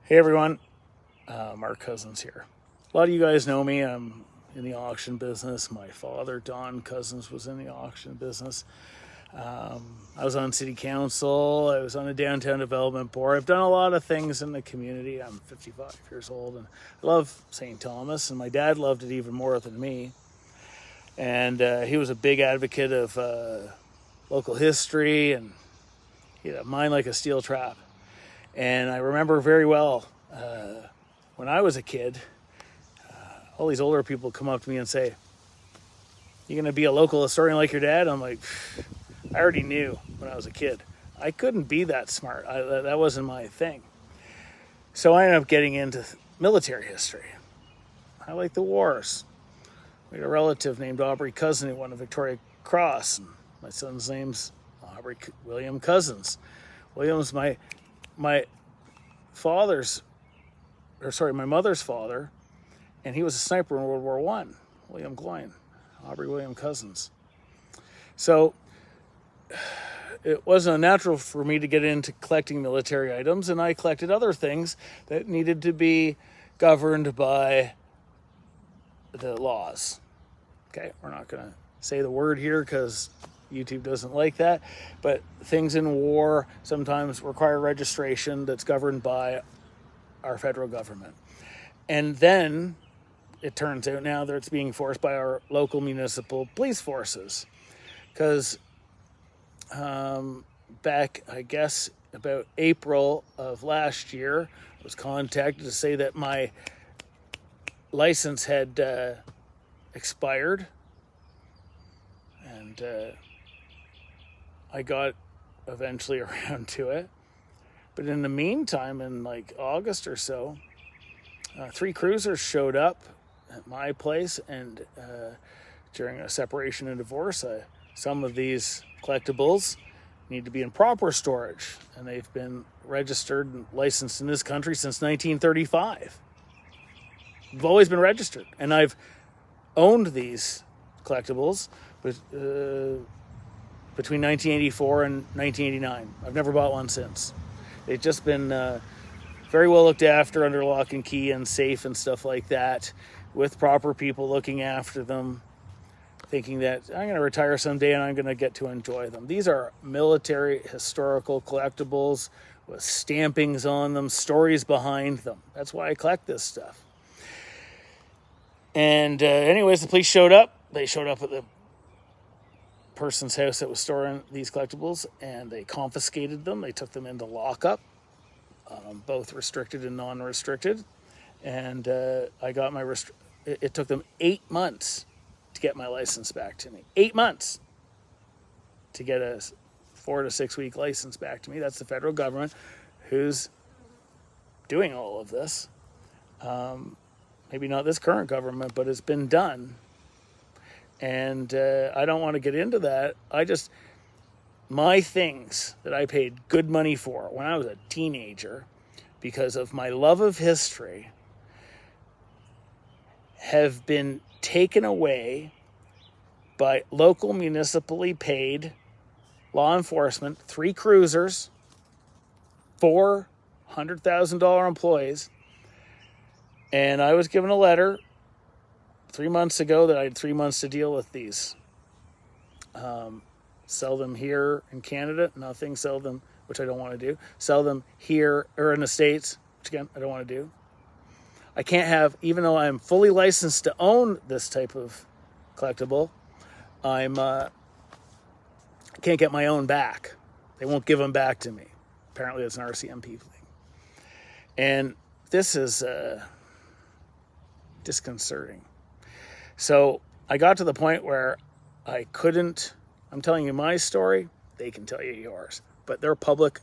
Hey everyone, Mark Cousins here. A lot of you guys know me. I'm in the auction business. My father, Don Cousins, was in the auction business. I was on city council. I was on the downtown development board. I've done a lot of things in the community. I'm 55 years old and I love St. Thomas, and my dad loved it even more than me. And he was a big advocate of local history, and he had a mind like a steel trap. And I remember very well when I was a kid, all these older people come up to me and say, "You gonna be a local historian like your dad?" I'm like, I already knew when I was a kid. I couldn't be that smart. That wasn't my thing. So I ended up getting into military history. I like the wars. We had a relative named Aubrey Cousin who won a Victoria Cross. And my son's name's Aubrey William Cousins. William's my father's, my mother's father, and he was a sniper in World War I. William Gloyn, Aubrey William Cousins. So it wasn't unnatural for me to get into collecting military items, and I collected other things that needed to be governed by the laws. Okay, we're not going to say the word here because YouTube doesn't like that, but things in war sometimes require registration that's governed by our federal government. And then it turns out now that it's being forced by our local municipal police forces. Because back, I guess, about April of last year, I was contacted to say that my license had expired. And I got eventually around to it. But in the meantime, in like August or so, 3 cruisers showed up at my place, and during a separation and divorce, some of these collectibles need to be in proper storage, and they've been registered and licensed in this country since 1935. They've always been registered, and I've owned these collectibles between 1984 and 1989. I've never bought one since. They've just been very well looked after under lock and key and safe and stuff like that, with proper people looking after them, thinking that I'm going to retire someday and I'm going to get to enjoy them. These are military historical collectibles with stampings on them, stories behind them. That's why I collect this stuff. And anyways, the police showed up. They showed up at the person's house that was storing these collectibles, and they confiscated them. They took them into lockup, both restricted and non-restricted. And I got my it took them 8 months to get my license back to me. 8 months to get a 4 to 6 week license back to me. That's the federal government who's doing all of this. Maybe not this current government, but it's been done. And I don't want to get into that. My things that I paid good money for when I was a teenager, because of my love of history, have been taken away by local municipally paid law enforcement, 3 cruisers, 4 $100,000 employees. And I was given a letter 3 months ago that I had 3 months to deal with these. Sell them here in Canada, nothing. Sell them, which I don't want to do. Sell them here or in the States, which again, I don't want to do. I can't have, even though I'm fully licensed to own this type of collectible, I can't get my own back. They won't give them back to me. Apparently it's an RCMP thing. And this is disconcerting. So I got to the point where I couldn't, I'm telling you my story, they can tell you yours. But they're public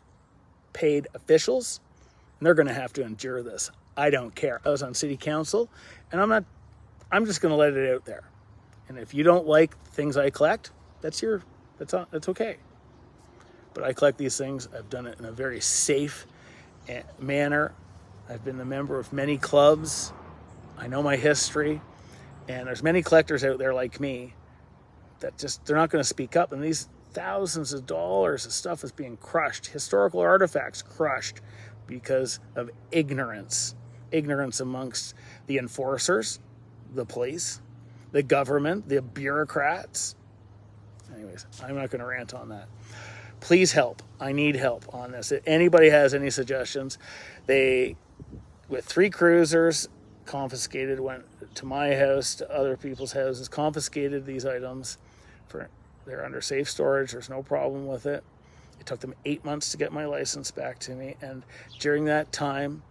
paid officials, and they're going to have to endure this. I don't care. I was on city council, and I'm just going to let it out there. And if you don't like things I collect, that's okay. But I collect these things. I've done it in a very safe manner. I've been a member of many clubs. I know my history. And there's many collectors out there like me that they're not going to speak up. And these thousands of dollars of stuff is being crushed. Historical artifacts crushed because of ignorance. Ignorance amongst the enforcers, the police, the government, the bureaucrats. Anyways, I'm not going to rant on that. Please help. I need help on this. If anybody has any suggestions, with 3 cruisers, confiscated, went to my house, to other people's houses, confiscated these items. They're under safe storage. There's no problem with it. It took them 8 months to get my license back to me. And during that time,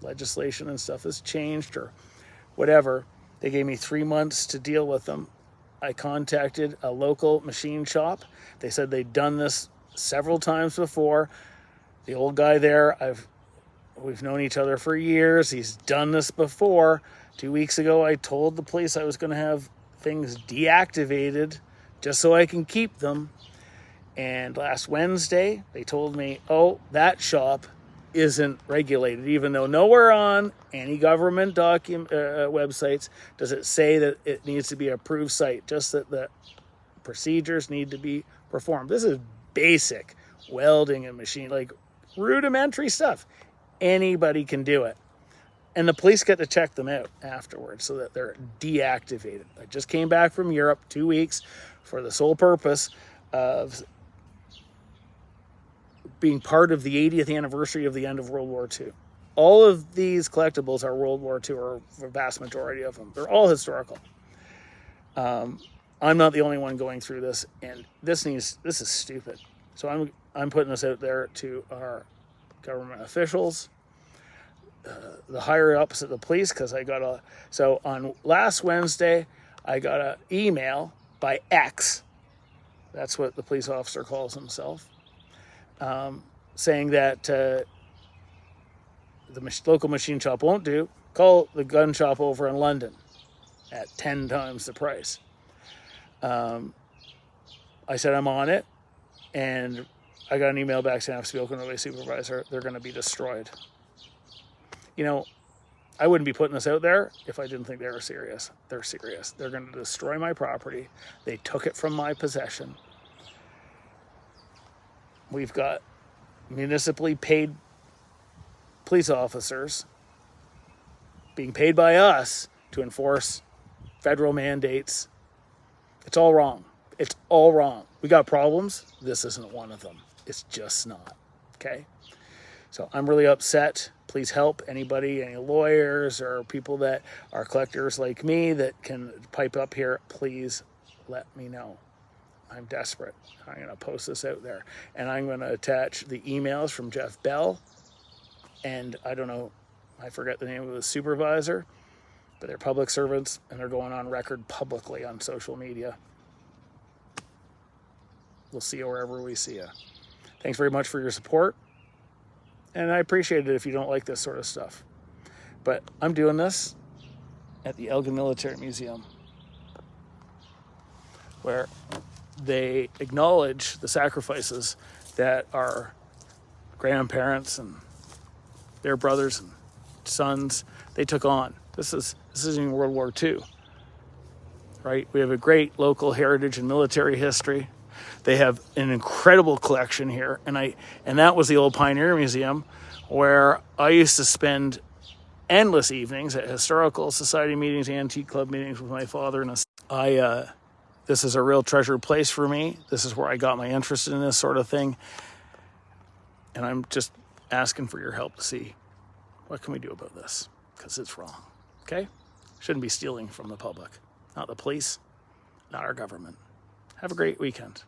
legislation and stuff has changed or whatever. They gave me 3 months to deal with them. I contacted a local machine shop. They said they'd done this several times before. The old guy there, we've known each other for years. He's done this before. 2 weeks ago, I told the police I was going to have things deactivated just so I can keep them. And last Wednesday, they told me, oh, that shop isn't regulated, even though nowhere on any government websites does it say that it needs to be an approved site, just that the procedures need to be performed. This is basic welding and machine, like rudimentary stuff. Anybody can do it. And the police get to check them out afterwards so that they're deactivated. I just came back from Europe 2 weeks for the sole purpose of being part of the 80th anniversary of the end of World War II. All of these collectibles are World War II, or the vast majority of them. They're all historical. I'm not the only one going through this, and this is stupid. So I'm putting this out there to our government officials, the higher ups at the police, because so on last Wednesday, I got an email by X. That's what the police officer calls himself. Saying that the local machine shop won't do, call the gun shop over in London at 10 times the price. I said I'm on it, and I got an email back saying I've spoken to my supervisor. They're going to be destroyed. You know, I wouldn't be putting this out there if I didn't think they were serious. They're serious. They're going to destroy my property. They took it from my possession. We've got municipally paid police officers being paid by us to enforce federal mandates. It's all wrong. It's all wrong. We got problems. This isn't one of them. It's just not. Okay? So I'm really upset. Please help anybody, any lawyers or people that are collectors like me that can pipe up here. Please let me know. I'm desperate. I'm going to post this out there. And I'm going to attach the emails from Jeff Bell. And I don't know, I forget the name of the supervisor, but they're public servants and they're going on record publicly on social media. We'll see you wherever we see you. Thanks very much for your support. And I appreciate it if you don't like this sort of stuff. But I'm doing this at the Elgin Military Museum, where they acknowledge the sacrifices that our grandparents and their brothers and sons, they took on. This is in World War II, right? We have a great local heritage and military history. They have an incredible collection here, and that was the old Pioneer Museum, where I used to spend endless evenings at historical society meetings, antique club meetings with my father, and this is a real treasured place for me. This is where I got my interest in this sort of thing. And I'm just asking for your help to see what can we do about this, because it's wrong, okay? Shouldn't be stealing from the public, not the police, not our government. Have a great weekend.